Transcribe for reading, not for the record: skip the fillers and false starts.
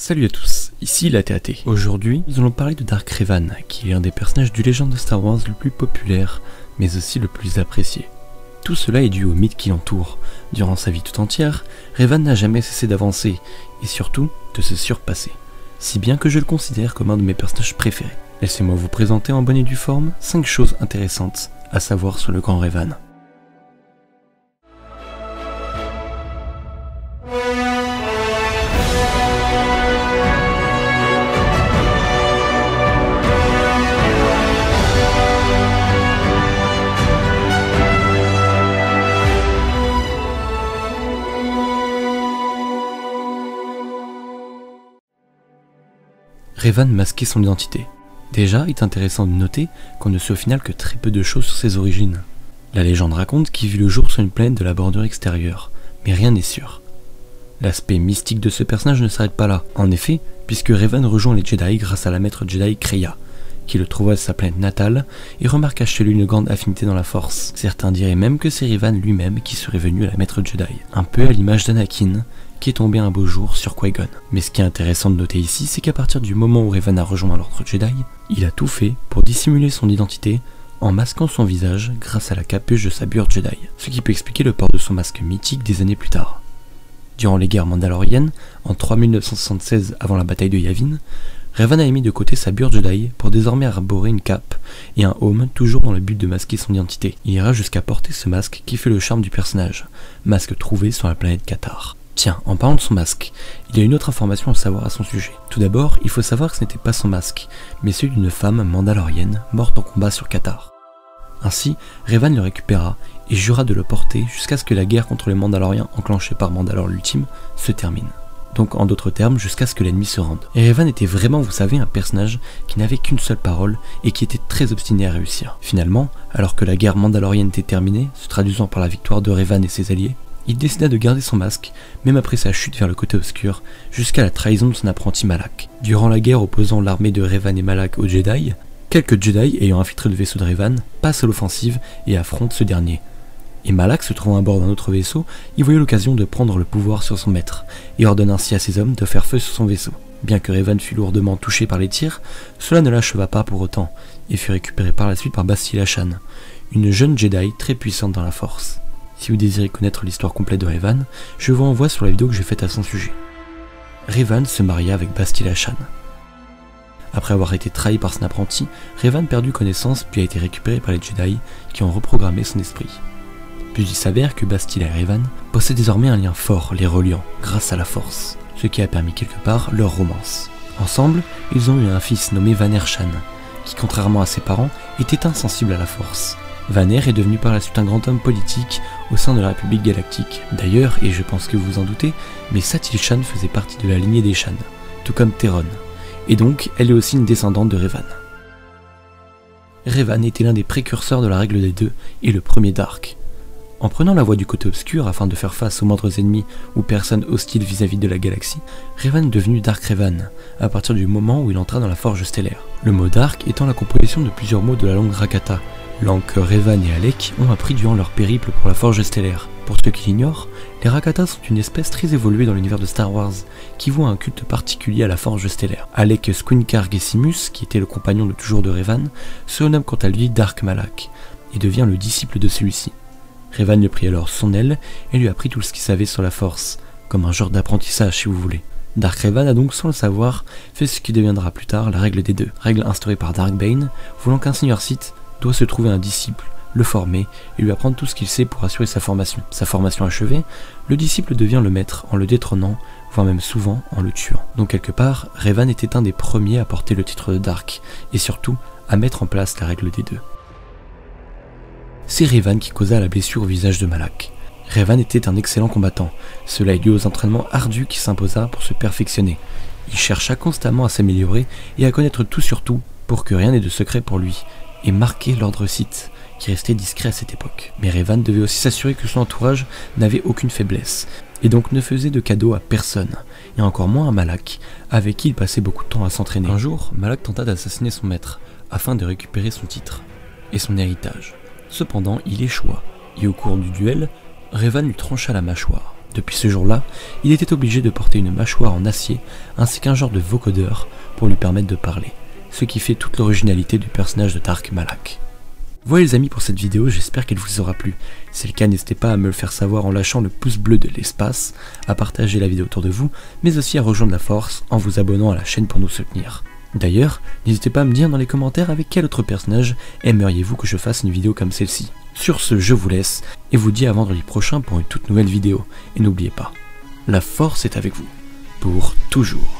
Salut à tous, ici la TAT. Aujourd'hui, nous allons parler de Dark Revan, qui est un des personnages du Legend de Star Wars le plus populaire, mais aussi le plus apprécié. Tout cela est dû au mythe qui l'entoure. Durant sa vie tout entière, Revan n'a jamais cessé d'avancer, et surtout, de se surpasser. Si bien que je le considère comme un de mes personnages préférés. Laissez-moi vous présenter en bonne et due forme 5 choses intéressantes à savoir sur le grand Revan. Revan masquait son identité. Déjà, il est intéressant de noter qu'on ne sait au final que très peu de choses sur ses origines. La légende raconte qu'il vit le jour sur une planète de la bordure extérieure, mais rien n'est sûr. L'aspect mystique de ce personnage ne s'arrête pas là, en effet, puisque Revan rejoint les Jedi grâce à la maître Jedi Kreia, qui le trouva à sa planète natale et remarqua chez lui une grande affinité dans la force. Certains diraient même que c'est Revan lui-même qui serait venu à la maître Jedi, un peu à l'image d'Anakin, qui est tombé un beau jour sur Qui-Gon. Mais ce qui est intéressant de noter ici, c'est qu'à partir du moment où Revan a rejoint l'ordre Jedi, il a tout fait pour dissimuler son identité en masquant son visage grâce à la capuche de sa bure Jedi, ce qui peut expliquer le port de son masque mythique des années plus tard. Durant les guerres mandaloriennes, en 3976 avant la bataille de Yavin, Revan a mis de côté sa bure Jedi pour désormais arborer une cape et un aume toujours dans le but de masquer son identité. Il ira jusqu'à porter ce masque qui fait le charme du personnage, masque trouvé sur la planète Katar. Tiens, en parlant de son masque, il y a une autre information à savoir à son sujet. Tout d'abord, il faut savoir que ce n'était pas son masque, mais celui d'une femme mandalorienne morte en combat sur Katar. Ainsi, Revan le récupéra et jura de le porter jusqu'à ce que la guerre contre les Mandaloriens enclenchée par Mandalore l'Ultime se termine. Donc en d'autres termes, jusqu'à ce que l'ennemi se rende. Et Revan était vraiment, vous savez, un personnage qui n'avait qu'une seule parole et qui était très obstiné à réussir. Finalement, alors que la guerre mandalorienne était terminée, se traduisant par la victoire de Revan et ses alliés, il décida de garder son masque, même après sa chute vers le côté obscur, jusqu'à la trahison de son apprenti Malak. Durant la guerre opposant l'armée de Revan et Malak aux Jedi, quelques Jedi ayant infiltré le vaisseau de Revan passent à l'offensive et affrontent ce dernier. Et Malak, se trouvant à bord d'un autre vaisseau, y voyait l'occasion de prendre le pouvoir sur son maître, et ordonne ainsi à ses hommes de faire feu sur son vaisseau. Bien que Revan fût lourdement touché par les tirs, cela ne l'acheva pas pour autant, et fut récupéré par la suite par Bastila Shan, une jeune Jedi très puissante dans la force. Si vous désirez connaître l'histoire complète de Revan, je vous renvoie sur la vidéo que j'ai faite à son sujet. Revan se maria avec Bastila Shan. Après avoir été trahi par son apprenti, Revan perdut connaissance puis a été récupéré par les Jedi qui ont reprogrammé son esprit. Puis il s'avère que Bastila et Revan possèdent désormais un lien fort les reliant grâce à la force, ce qui a permis quelque part leur romance. Ensemble, ils ont eu un fils nommé Vaner Shan, qui contrairement à ses parents, était insensible à la force. Vaner est devenu par la suite un grand homme politique au sein de la République Galactique. D'ailleurs, et je pense que vous vous en doutez, mais Satil Shan faisait partie de la lignée des Shan, tout comme Theron, et donc elle est aussi une descendante de Revan. Revan était l'un des précurseurs de la règle des deux et le premier Dark. En prenant la voie du côté obscur afin de faire face aux moindres ennemis ou personnes hostiles vis-à-vis de la galaxie, Revan est devenu Dark Revan à partir du moment où il entra dans la Forge stellaire. Le mot Dark étant la composition de plusieurs mots de la langue Rakata, langue que Revan et Alec ont appris durant leur périple pour la Forge stellaire. Pour ceux qui l'ignorent, les Rakata sont une espèce très évoluée dans l'univers de Star Wars, qui voit un culte particulier à la Forge stellaire. Alec Squinkar Gessimus, qui était le compagnon de toujours de Revan, se renomme quant à lui Dark Malak, et devient le disciple de celui-ci. Revan lui prit alors son aile et lui apprit tout ce qu'il savait sur la Force, comme un genre d'apprentissage si vous voulez. Dark Revan a donc sans le savoir fait ce qui deviendra plus tard la règle des deux, règle instaurée par Dark Bane, voulant qu'un seigneur Sith doit se trouver un disciple, le former et lui apprendre tout ce qu'il sait pour assurer sa formation. Sa formation achevée, le disciple devient le maître en le détrônant, voire même souvent en le tuant. Donc quelque part, Revan était un des premiers à porter le titre de Dark, et surtout à mettre en place la règle des deux. C'est Revan qui causa la blessure au visage de Malak. Revan était un excellent combattant, cela est dû aux entraînements ardus qui s'imposa pour se perfectionner. Il chercha constamment à s'améliorer et à connaître tout sur tout pour que rien n'ait de secret pour lui, et marquer l'ordre Sith, qui restait discret à cette époque. Mais Revan devait aussi s'assurer que son entourage n'avait aucune faiblesse, et donc ne faisait de cadeaux à personne, et encore moins à Malak, avec qui il passait beaucoup de temps à s'entraîner. Un jour, Malak tenta d'assassiner son maître, afin de récupérer son titre, et son héritage. Cependant, il échoua, et au cours du duel, Revan lui trancha la mâchoire. Depuis ce jour-là, il était obligé de porter une mâchoire en acier ainsi qu'un genre de vocodeur pour lui permettre de parler, ce qui fait toute l'originalité du personnage de Dark Malak. Voilà les amis pour cette vidéo, j'espère qu'elle vous aura plu. Si c'est le cas, n'hésitez pas à me le faire savoir en lâchant le pouce bleu de l'espace, à partager la vidéo autour de vous, mais aussi à rejoindre la force en vous abonnant à la chaîne pour nous soutenir. D'ailleurs, n'hésitez pas à me dire dans les commentaires avec quel autre personnage aimeriez-vous que je fasse une vidéo comme celle-ci. Sur ce, je vous laisse et vous dis à vendredi prochain pour une toute nouvelle vidéo. Et n'oubliez pas, la force est avec vous, pour toujours.